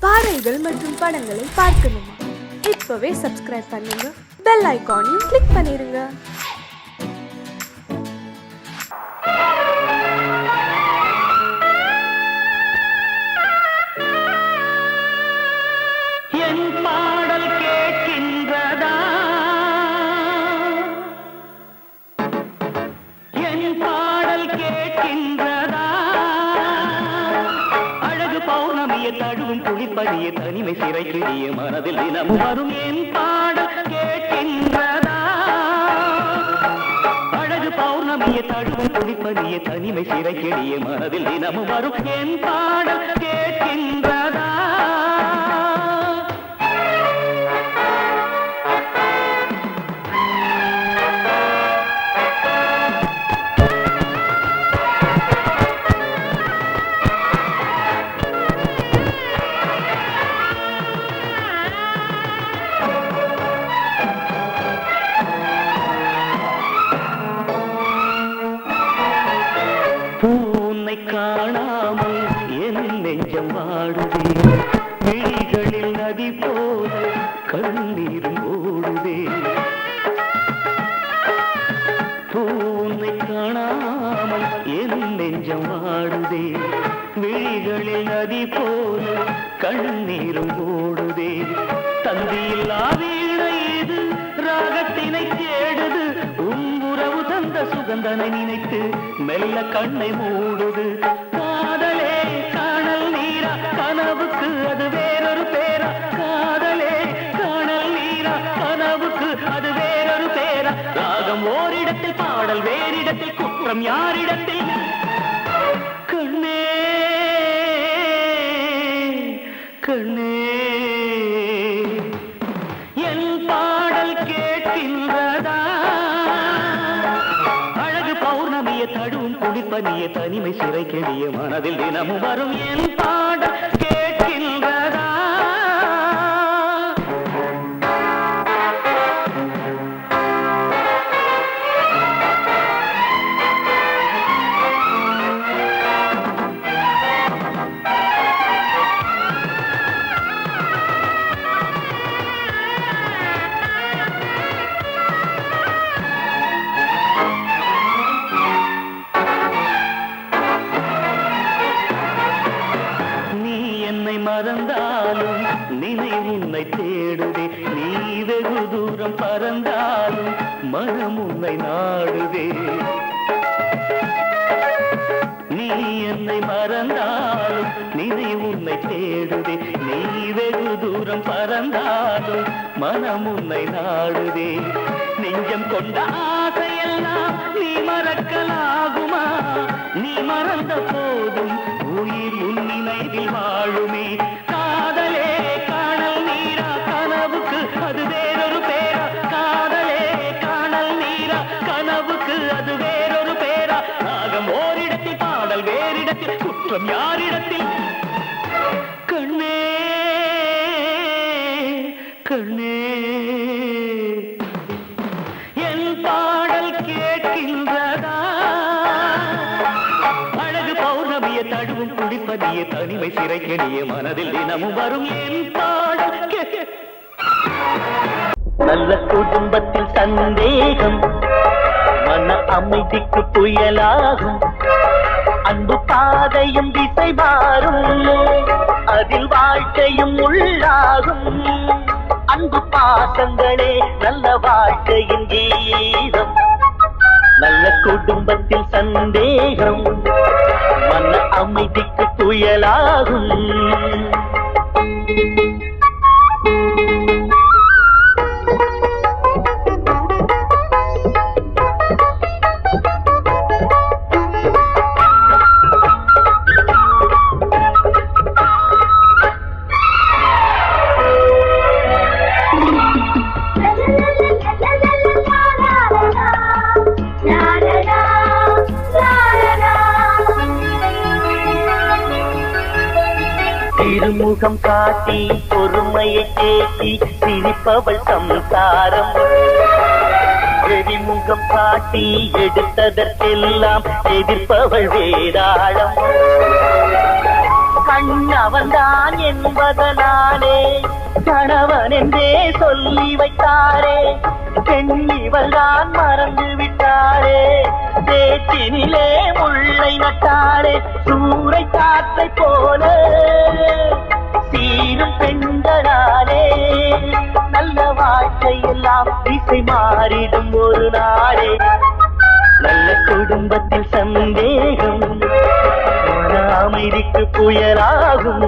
பாடல்கள் மற்றும் படங்களை பார்க்கணுமா? இப்பவே சப்ஸ்கிரைப் பண்ணுங்க, பெல் ஐகானையும் கிளிக் பண்ணிருங்க. என் பாடல் கேட்கின்றதா? என் பாடல் கேட்கின்றதா? அழகு பௌர்ணமியை தழுவும் குளிப்படிய தனிமை சிறைக்கிடிய மனதில் தினமும் வரும் என் பாடல் கேட்கின்றதா? அழகு பௌர்ணமியை தழுவும் குளிப்படிய தனிமை சிறைக்கிடிய மனதில் தினமும் வரும் என் பாடல் கேட்கின்றதா? பூனை காணாமல் என் நெஞ்சம் வாடுதே, விழிகளில் நதி போல கண்ணீரும் ஓடுதே. பூனை காணாமல் என் நெஞ்சம் வாடுதே, விழிகளில் நதி போல கண்ணீரும் ஓடுதே. தந்தியில்லா வீணை இது ராகத்தினை தேடுது, உறவு தந்த சுகந்தனை நினைத்து மெல்ல கண்ணை மூடுது. காதலே காணல் நீரா, கனவுக்கு அது வேறொரு பேரா? காதலே காணல் நீரா, கனவுக்கு அது வேறொரு பேரா? ராகம் ஓரிடத்தில், பாடல் வேறிடத்தில், குற்றம் யாரிடத்தில்? கண்ணே கண்ணே, என் பாடல் கேட்கின்றதா? தடும் குளிப்பனிய தனிமை சிறை கெடிய மனதில் தினமும் வரும் என் பாடல் கேட்கின்றதா? மறந்தாலும் நினைவு உன்னை தேடுதே, நீ வெகு தூரம் பறந்தாலும் மனம் உன்னை நாடுதே. நீ என்னை மறந்தாலும் நினைவு உன்னை தேடுதே, நீ வெகு தூரம் பறந்தாலும் மனம் உன்னை நாடுதே. நெஞ்சம் கொண்ட ஆசையெல்லாம் நீ மறக்கலாகுமா? நீ மறந்த போதும் உயிர் உன் நினைவில் வாழுமே. காதலே காணல் நீரா, கனவுக்கு அது வேறொரு பேரா? காதலே காணல் நீரா, கனவுக்கு அது வேறொரு பேரா? ராகம் ஓரிடத்தில், பாடல் வேறிடத்தில், குற்றம் யாரிடத்தில்? கண்ணே கண்ணே, என் பாடல் கேட்கின்றதா? அழகு பௌர்ணமியை தழுவும் குளிப்பதிய தனிமை சிறை கெடிய மனதில் தினமும் வரும் என் பாடல். நல்ல குடும்பத்தில் சந்தேகம் மன அமைதிக்கு புயலாகும், அன்பு பாதையும் திசை மாறும், அதில் வாழ்க்கையும் உள்ளாகும். அன்பு பாசங்களே நல்ல வாழ்க்கையின் கீதம். நல்ல குடும்பத்தில் சந்தேகம் மன அமைதிக்கு புயலாகும். திருமுகம் காட்டி பொறுமையை தேக்கி சிரிப்பவள் சம்சாரம், வெறிமுகம் காட்டி எடுத்ததற்கெல்லாம் எதிர்ப்பவள் வேதாளம். கண்ணவன்தான் என்பதனாலே கணவன் என்றே சொல்லி வைத்தாரே, பெண்ணிவள்தான் மறந்து விட்டாரே, தேற்றினிலே முள்ளை நட்டாரே, சூறை காற்றை போல சீரும் பெண்களாலே நல்ல வாழ்க்கையெல்லாம் திசை மாறிடும் ஒரு நாளே. நல்ல குடும்பத்தில் சந்தேகம் மன அமைதிக்கு புயலாகும்.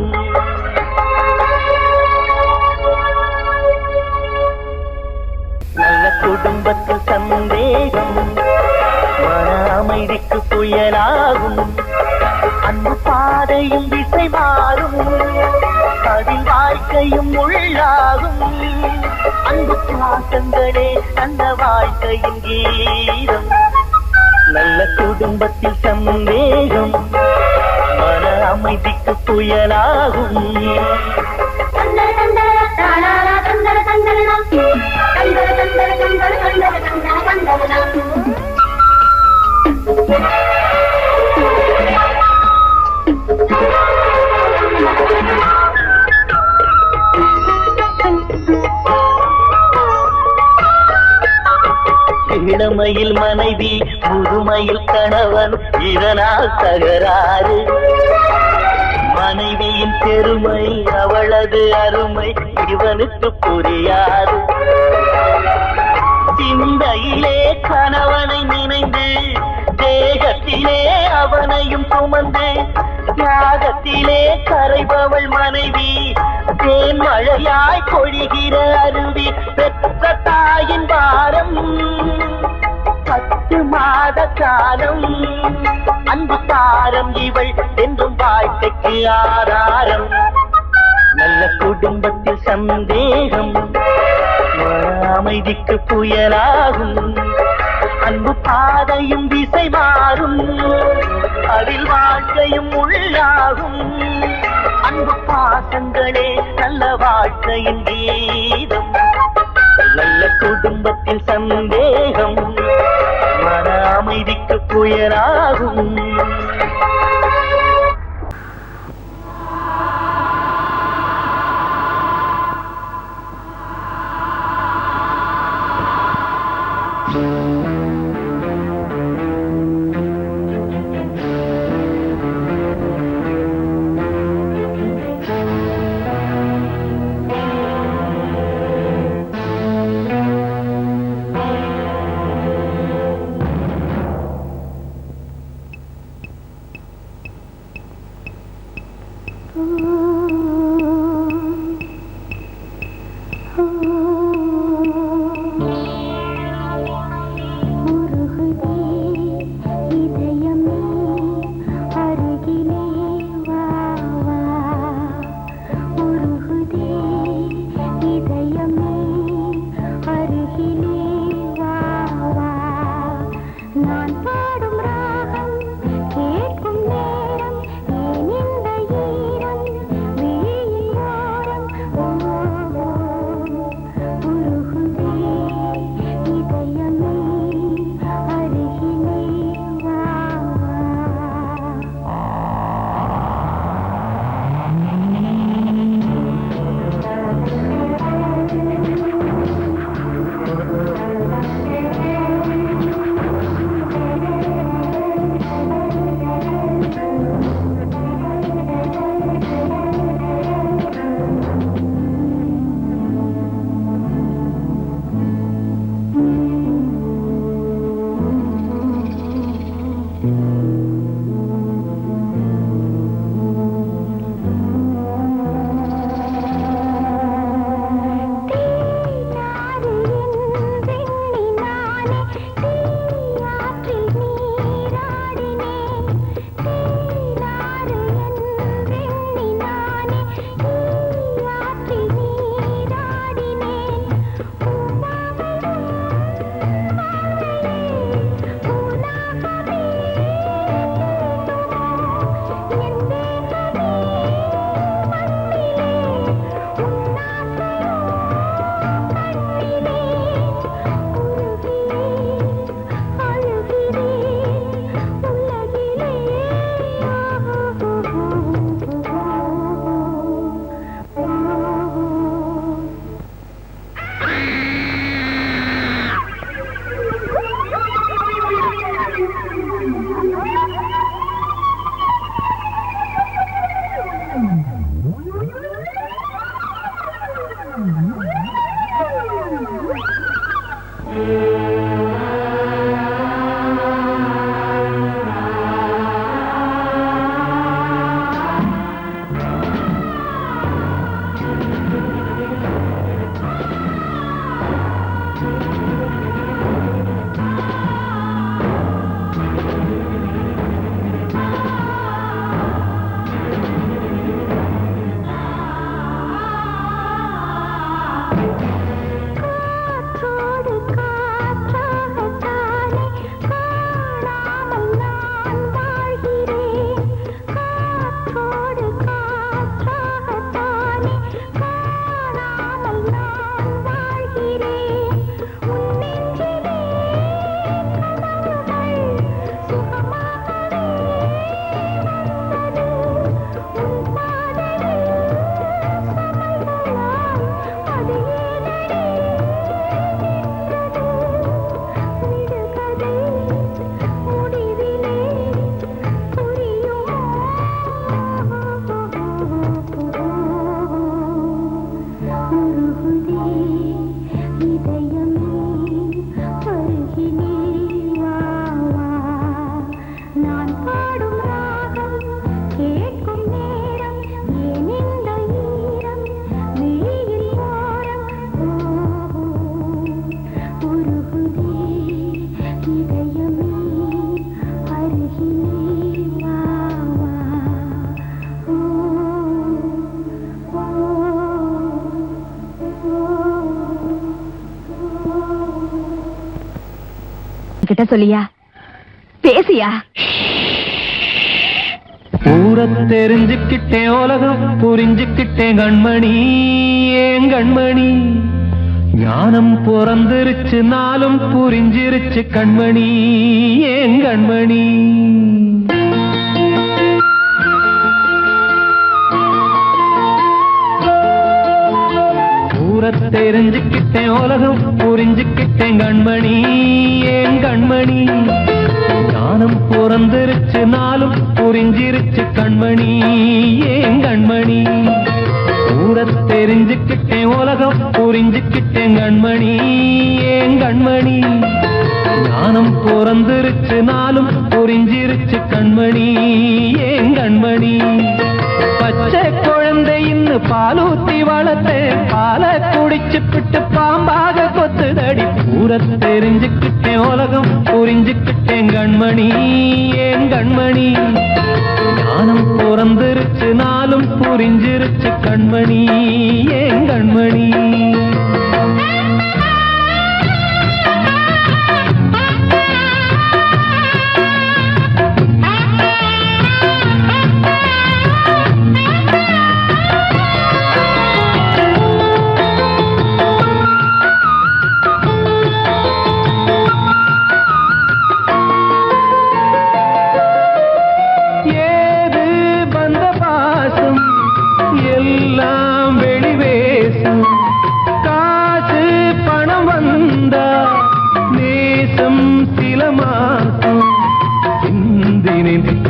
நல்ல குடும்பத்தில் சந்தேகம் மன அமைதிக்கு புயலாகும். அன்பு பாதையும் திசை மாறும், அதில் வாழ்க்கையும் உள்ளாகும். அன்பு பாசங்களே நல்ல வாழ்க்கையின் கீதம். நல்ல குடும்பத்தில் சந்தேகம் மன அமைதிக்கு புயலாகும். இளமையில் மனைவி, முதுமையில் கணவன், இதனால் தகராறு. மனைவியின் பெருமை, அவளது அருமை இவனுக்கு புரியாது. சிந்தையிலே கணவனை நினைந்து, தேகத்திலே அவனையும் சுமந்து, தியாகத்திலே கரைபவள் மனைவி, தேன் மழையாய் பொழிகிற அருவி. பெற்ற தாயின் பாரம் 10 மாத காலம், அன்பு தாரம் இவள் என்றும் வாழ்க்கைக்கு ஆதாரம். நல்ல குடும்பத்தில் சந்தேகம் அமைதிக்கு புயலாகும். அன்பு பாதையும் திசை மாறும், அதில் வாழ்க்கையும் உள்ளாகும். அன்பு பாசங்களே நல்ல வாழ்க்கையின் கீதம். நல்ல குடும்பத்தில் சந்தேகம் மன அமைதிக்கு புயலாகும். என்கிட்ட சொல்லியா? பேசியா? ஊரை தெரிஞ்சுக்கிட்டேன், உலகம் புரிஞ்சுக்கிட்டேன் கண்மணி, ஏன் கண்மணி. ஞானம் பிறந்திருச்சு, நாளும் புரிஞ்சிருச்சு கண்மணி, ஏன் கண்மணி. ஊரை தெரிஞ்சுக்கிட்டேன், உலகம் புரிஞ்சுக்கிட்டேன் கண்மணி, ஏன் கண்மணி. ஞானம் பிறந்திருச்சு, நாளும் புரிஞ்சிருச்சு கண்மணி, ஏன் கண்மணி. ஊரை தெரிஞ்சுக்கிட்டேன், உலகம் புரிஞ்சுக்கிட்டேன் கண்மணி, ஏன் கண்மணி. ஞானம் பிறந்திருச்சு, நாளும் புரிஞ்சிருச்சு கண்மணி, ஏன் கண்மணி. பச்சை குழந்தை இன்னும் பாலூத்தி வளர்த்தேன், பாலை குடிச்சு பிட்டு பாம்பாக கொத்துதடி. ஊரை தெரிஞ்சுக்கிட்டேன், உலகம் புரிஞ்சுக்கிட்டேன் கண்மணி, ஏன் கண்மணி. ஞானம் பிறந்திருச்சு, நாளும் புரிஞ்சிருச்சு கண்மணி, ஏன் கண்மணி.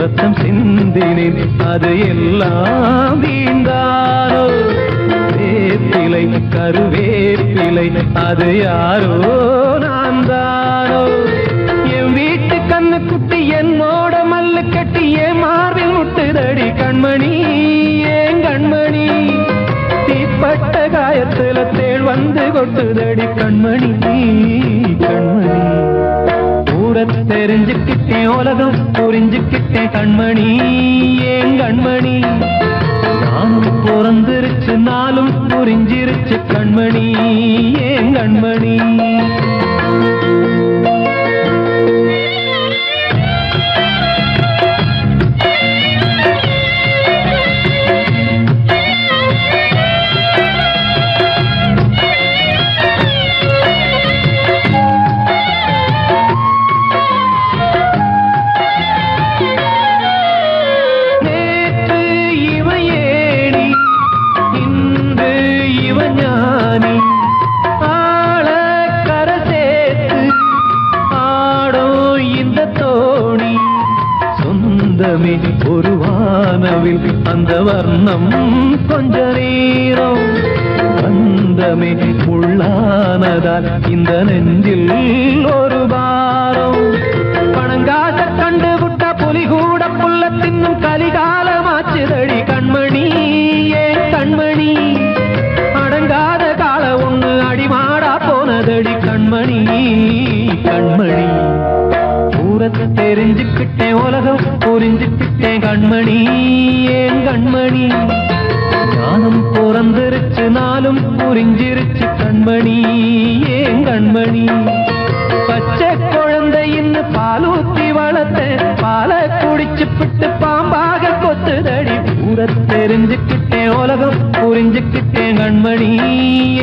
ரத்தம் சிந்தினேன், அது எல்லாம் வீண்டானோ. வேப்பிலை கருவேப்பிலை, அது யாரோ நான் தானோ. என் வீட்டு கண்ணு குட்டி என்னோட மல்லு கட்டி என் மார்பில் முட்டுதடி கண்மணி, ஏன் கண்மணி. தீப்பட்ட காயத்துல தேள் வந்து கொட்டுதடி கண்மணி, கண்மணி. ஊரை தெரிஞ்சுக்கிட்டேன், உலகம் புரிஞ்சுக்கிட்டேன் கண்மணி, ஏன் கண்மணி. ஞானம் பிறந்திருச்சு, நாளும் புரிஞ்சிருச்சு கண்மணி, ஏன் கண்மணி. ஒரு வானவில் அந்த வர்ணம் கொஞ்ச நேரம் வந்தமே உள்ளானதால் இந்த நெஞ்சில் ஒரு பாரம். பணங்காச கண்டு விட்ட புலி கூட புல்ல தின்னும் கலிகாலமாச்சுதடி கண்மணி, ஏன் கண்மணி. அடங்காத கால ஒண்ணு அடிமாடா போனதடி கண்மணி, கண்மணி. ஊரை தெரிஞ்சுக்கிட்டேன், உலகம் புரிஞ்சுக்கிட்டேன் கண்மணி, ஏன் கண்மணி. ஞானம் பிறந்திருச்சு, நாளும் புரிஞ்சிருச்சு கண்மணி, ஏன் கண்மணி. பச்சை குழந்தை இன்னும் பாலூத்தி வளர்த்தேன், பாலை குடிச்சு பிட்டு பாம்பாக கொத்துதடி. ஊரை தெரிஞ்சுக்கிட்டேன், உலகம் புரிஞ்சுக்கிட்டேன் கண்மணி,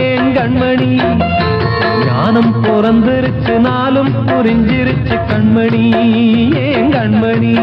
ஏன் கண்மணி. ஞானம் பிறந்திருச்சு, நாளும் புரிஞ்சிருச்சு கண்மணி, ஏன் கண்மணி.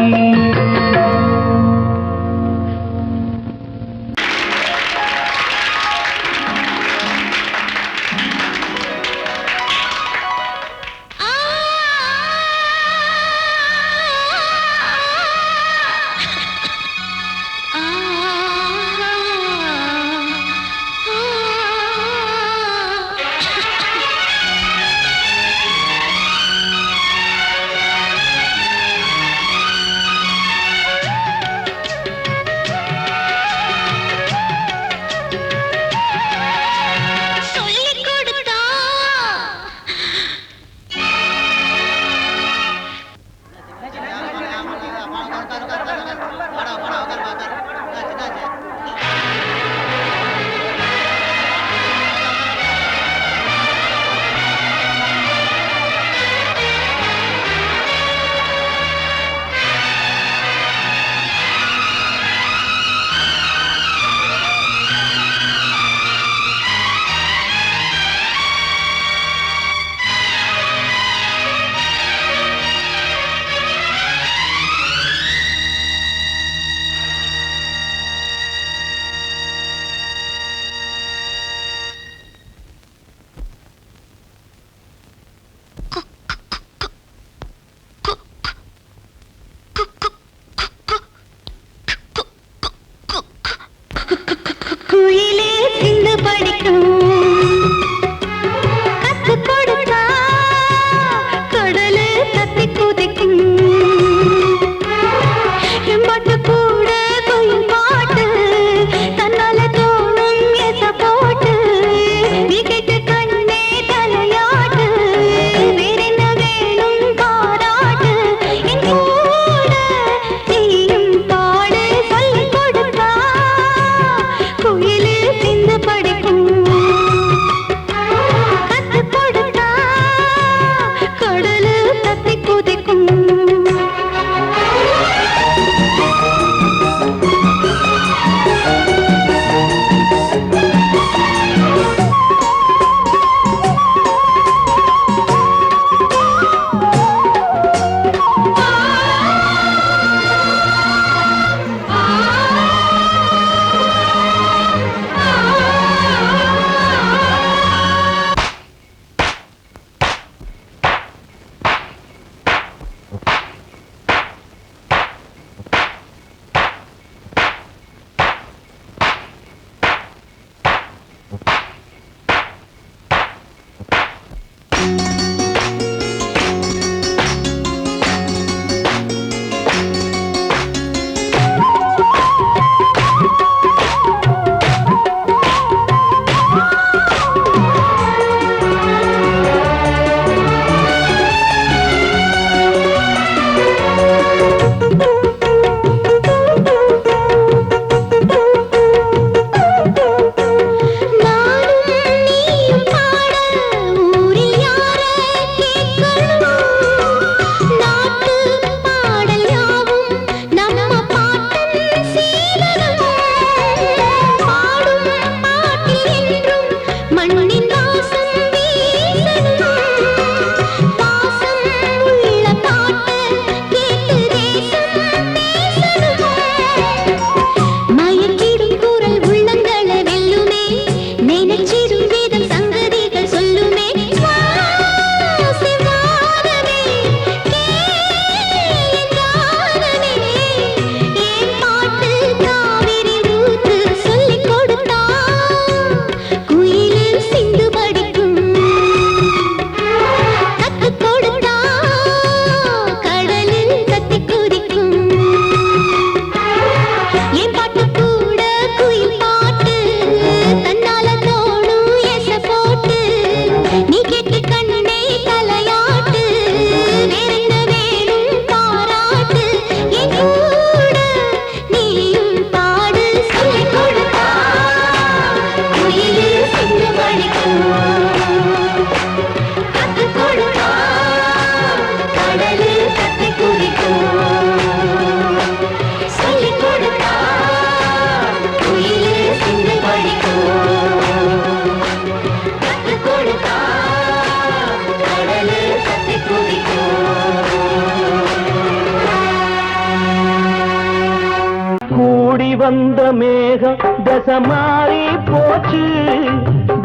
வந்த மேகம் தசை மாறி போச்சு,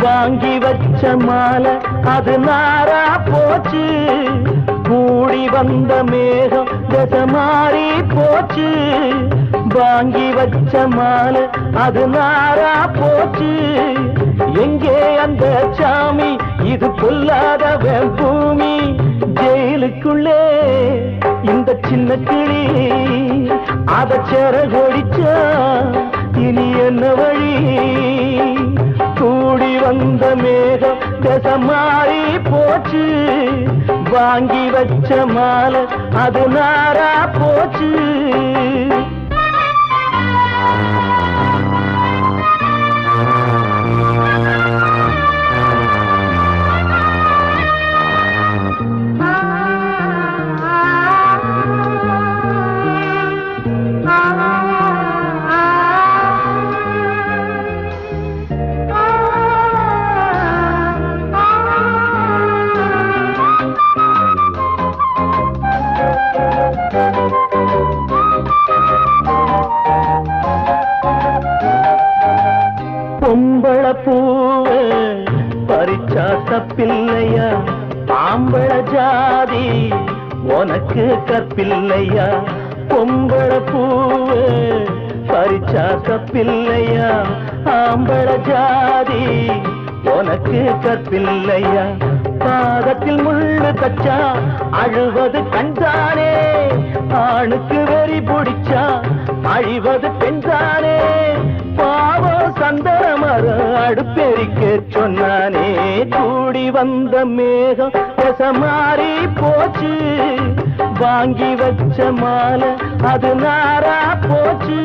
வாங்கி வச்ச மாலை அது நாரா போச்சு. கூடி வந்த மேகம் தசை மாறி போச்சு, வாங்கி வச்ச மாலை அது நாரா போச்சு. எங்கே அந்த சாமி, இது பொல்லாதவன் பூமி. ஜெயிலுக்குள்ளே இந்த சின்ன கிளி அத செரகொடிச்சா இனி என்ன வழி? கூடி வந்த மேகம் தசை மாறி போச்சு, வாங்கி வச்ச மாலை அது நாரா போச்சு. பொம்பள பூவ பறிச்சா தப்பில்லையா, ஆம்பள ஜாதி உனக்கு கற்பில்லையா. பொம்பள பூவ பறிச்சா தப்பில்லையா, ஆம்பள ஜாதி உனக்கு கற்பில்லையா. பாதத்தில் முள்ளு தச்சா அழுவது கண்தானே, ஆணுக்கு வெறி பிடிச்சா அழிவது பெண்தானே. பாவோ சந்தன மரம் அடுப்பெரிக்க சொன்னானே. கூடி வந்த மேகம் தசை மாறி போச்சு, வாங்கி வச்ச மாலை அது நாரா போச்சு.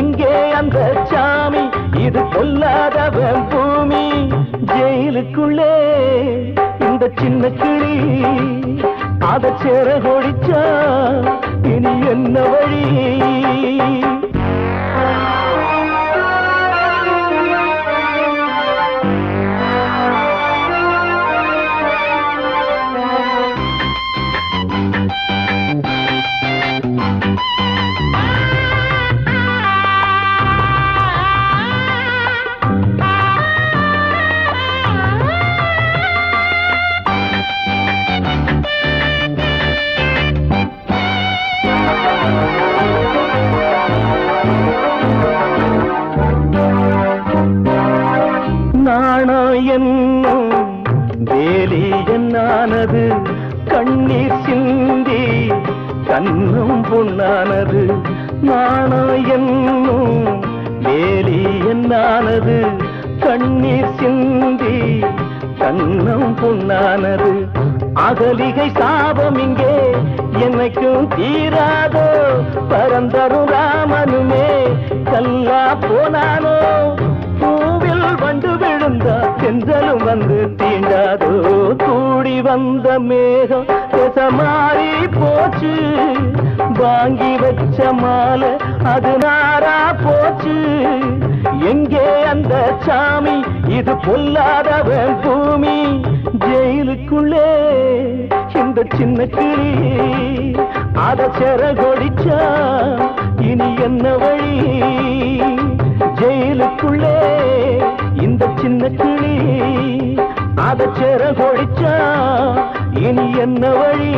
எங்கே அந்த சாமி, இது பொல்லாதவன் பூமி. ஜெயிலுக்குள்ளே இந்த சின்ன கிளி அத செரகொடிச்சா இனி என்ன வழி? நாணம் என்னும் வேலி என்னானது கண்ணீர் சிந்தி கண்ணும் பொன்னானது நாணம் என்னும் வேலி என்னானது கண்ணீர் சிந்தி கண்ணும் பொன்னானது அகலிகை சாபம் இங்கே என்னைக்கும் தீராதோ பரந்தரும் ராமனுமே கல்லா போனானோ பூவில் வண்டு விழுந்தா செஞ்சலும் வந்து தீண்டாதோ கூடி வந்த மேகம் மாறி போச்சு வாங்கி வச்ச மாலை அது நாரா போச்சு எங்கே அந்த சாமி இது பொல்லாதவன் பூமி ஜெயிலுக்குள்ளே இந்த சின்ன கிளி அத செரகொடிச்சா இனி என்ன வழி ஜெயிலுக்குள்ளே இந்த சின்ன கிளி அத செரகொடிச்சா இனி என்ன வழி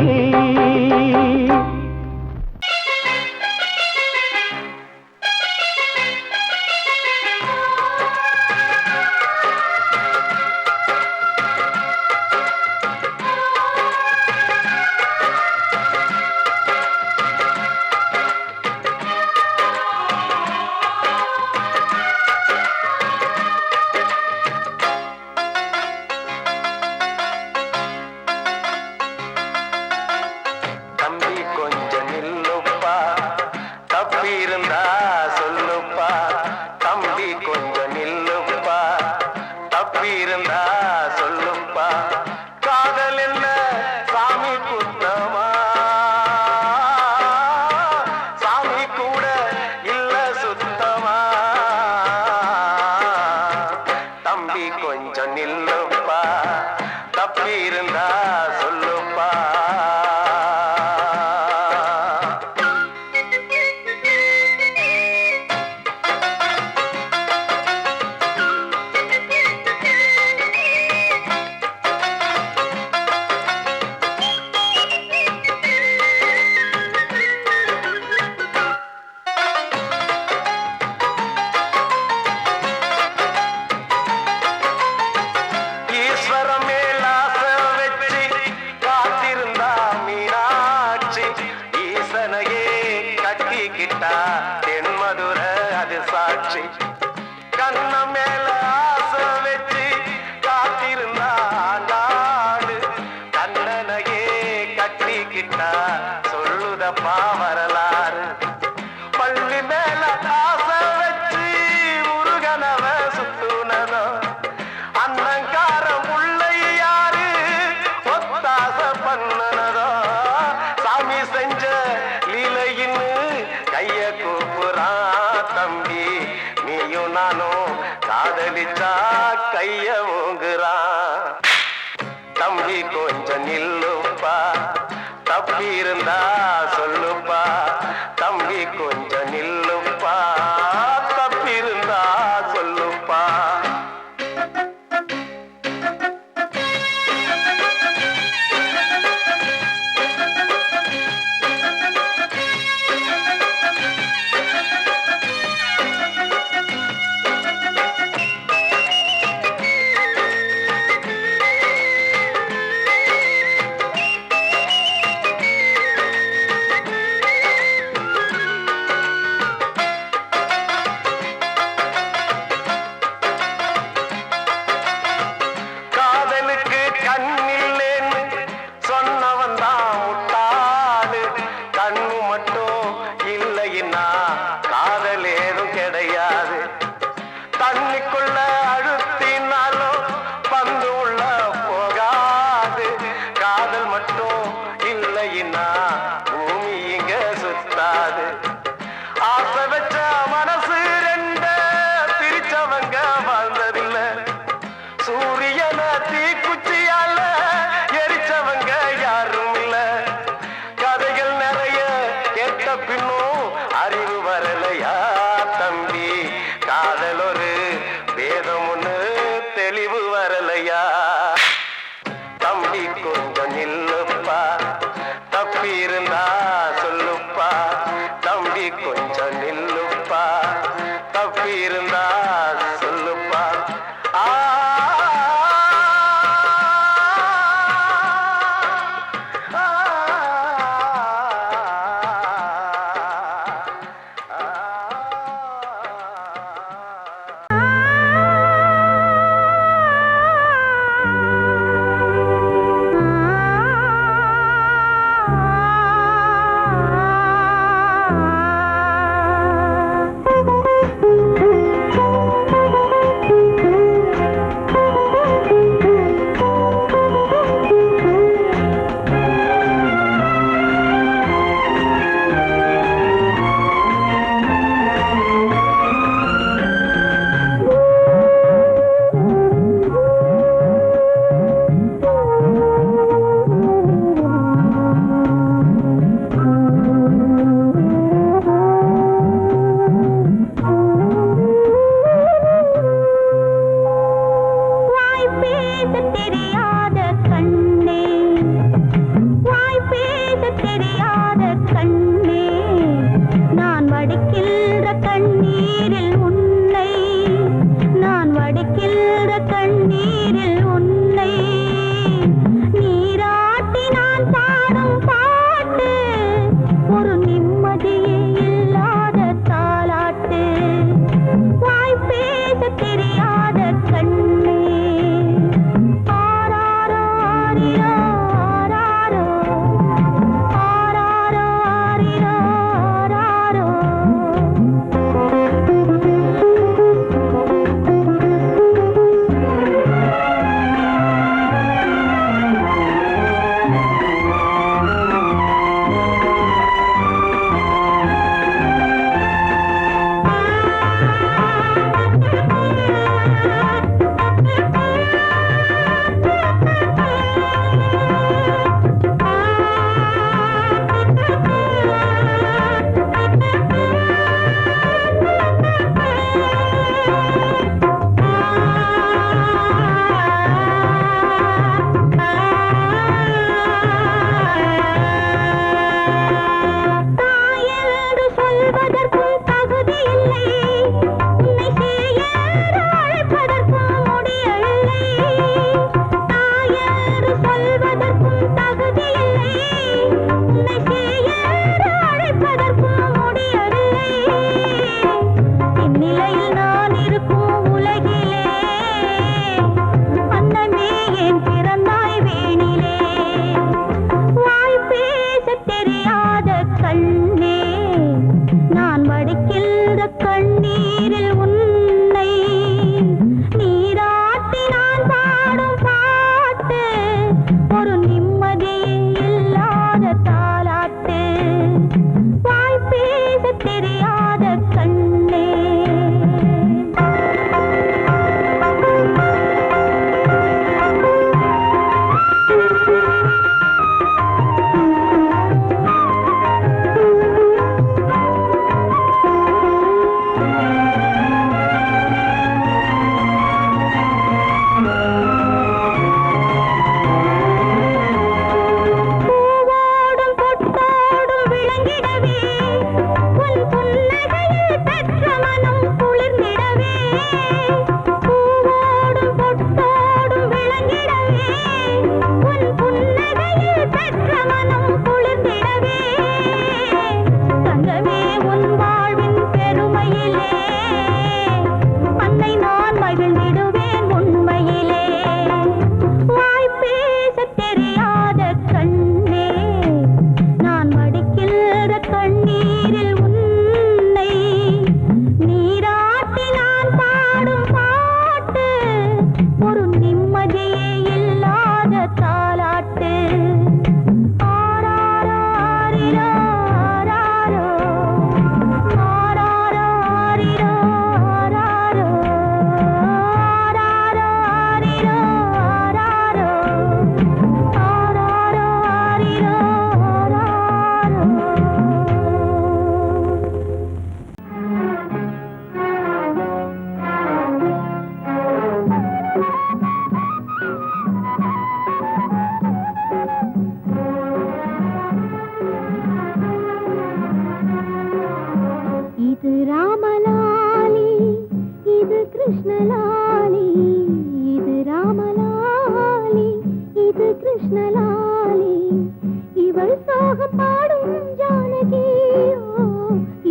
சோகம் பாடும் ஜானகி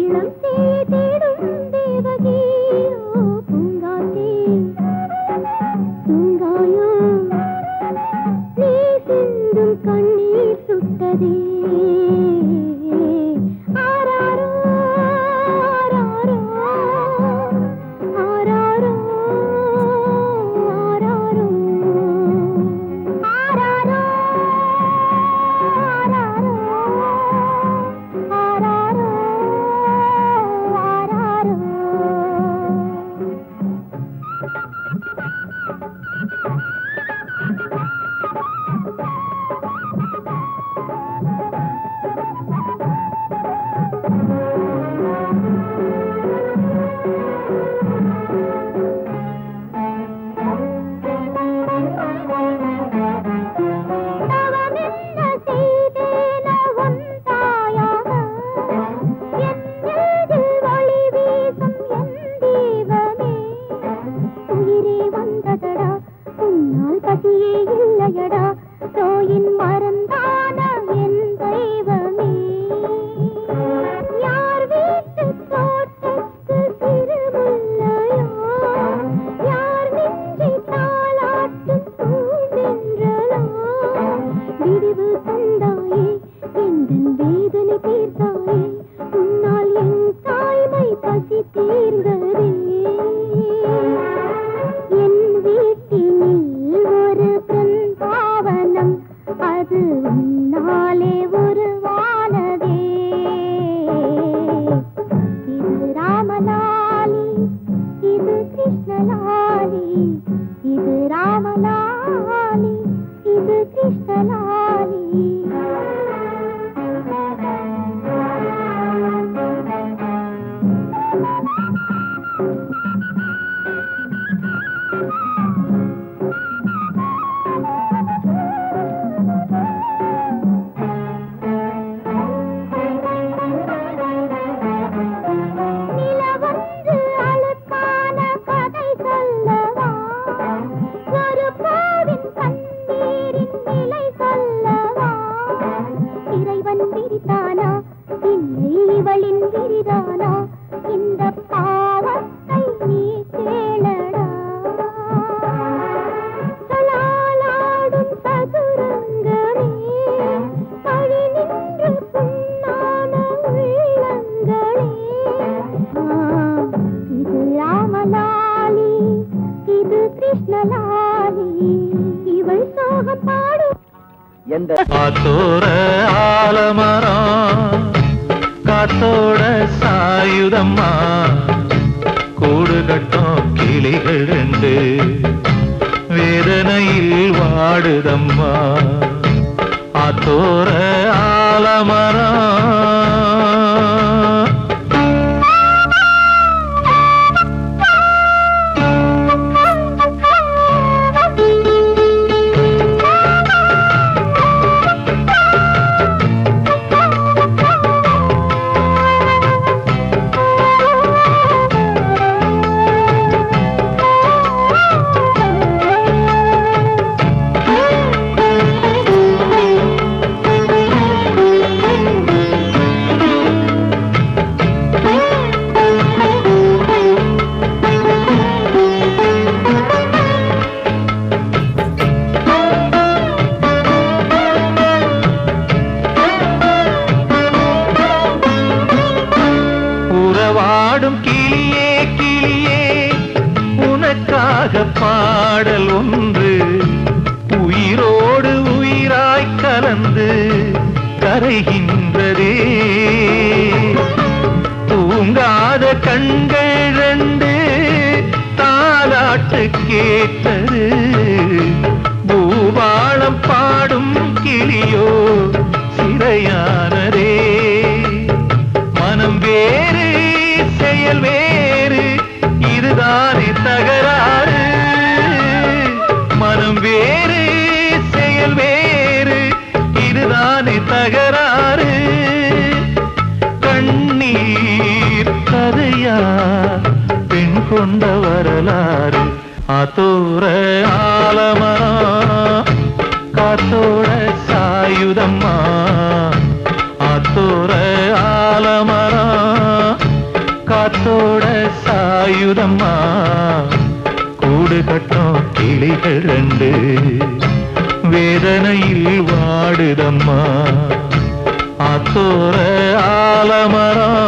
இளம் தேடும் தேவகி பூங்காத்தே தூங்காயோ நீ சிந்தும் கண்ணீர் சுட்டதே ஆராரோ ஆராரோ ஆராரோ ஆராரோ ஆராரோ ஆராரோ ஆராரோ தவமென்ன செய்தேனோ உன் தாயாக என் நெஞ்சில் ஒளி வீசும் என் தெய்வமே உயிரே வந்ததடா உன்னால் பசியே இல்லையடா தோயின் மறந்தான என் தெய்வமே யார் வீட்டு தோட்டத்து சிறுமுல்லையோ யார் நெஞ்சை தாளாட்டும் பூந்தென்றலோ விடிவு தந்தாயே எந்தன் வேதனை தீர்த்தாயே உன்னால் என் தாய்மை பசி தீர்ந்ததே என் வீட்டினில் ஒரு பிருந்தாவனம் அது உன்னாலே உருவானதே இது ராமலாலி இது கிருஷ்ணலாலி இது ராமலாலி இது கிருஷ்ணலாலி நிலவொன்று அழுக்கான கதை சொல்லவா ஒரு பூவின் கண்ணீரின் நிலை சொல்லவா இறைவன் விரித்தானா இல்லை இவளின் விரிதானா இந்த பாவத்தை நீ கேளடா சலாலாடும் சதுரங்கமே பழி நின்று புண்ணான உள்ளங்களே இது ராமலாலி இது கிருஷ்ணலாலி இவள் சோகம் பாடும் காத்தோர ஆலமரம் காத்தோட சாயுதம்மா கூடு கட்டும் கிளிகள் ரெண்டு வேதனையில் வாடுதம்மா ஆத்தோர ஆலமரம் உறவாடும் கிளியே கிளியே உனக்காக பாடல் ஒன்று உயிரோடு உயிராய் கலந்து கரைகின்றதே தூங்காத கண்கள் ரெண்டு தாலாட்டு கேட்டது பூபாளம் பாடும் கிளியோ சிறையானதே மனம் வேறு செயல் வேறு இதுதானே தகராறு மனம் வேறு செயல் வேறு இதுதானே தகராறு கண்ணீர் கதையா பெண் கொண்ட வரலாறு ஆத்தோர ஆலமரம் காத்தோட சாயுதம்மா ஆத்தோர ஆலமரம் காத்தோட சாயுதம்மா கூடு கட்டும் கிளிகள் ரெண்டு வேதனையில் வாடுதம்மா ஆத்தோர ஆலமரம்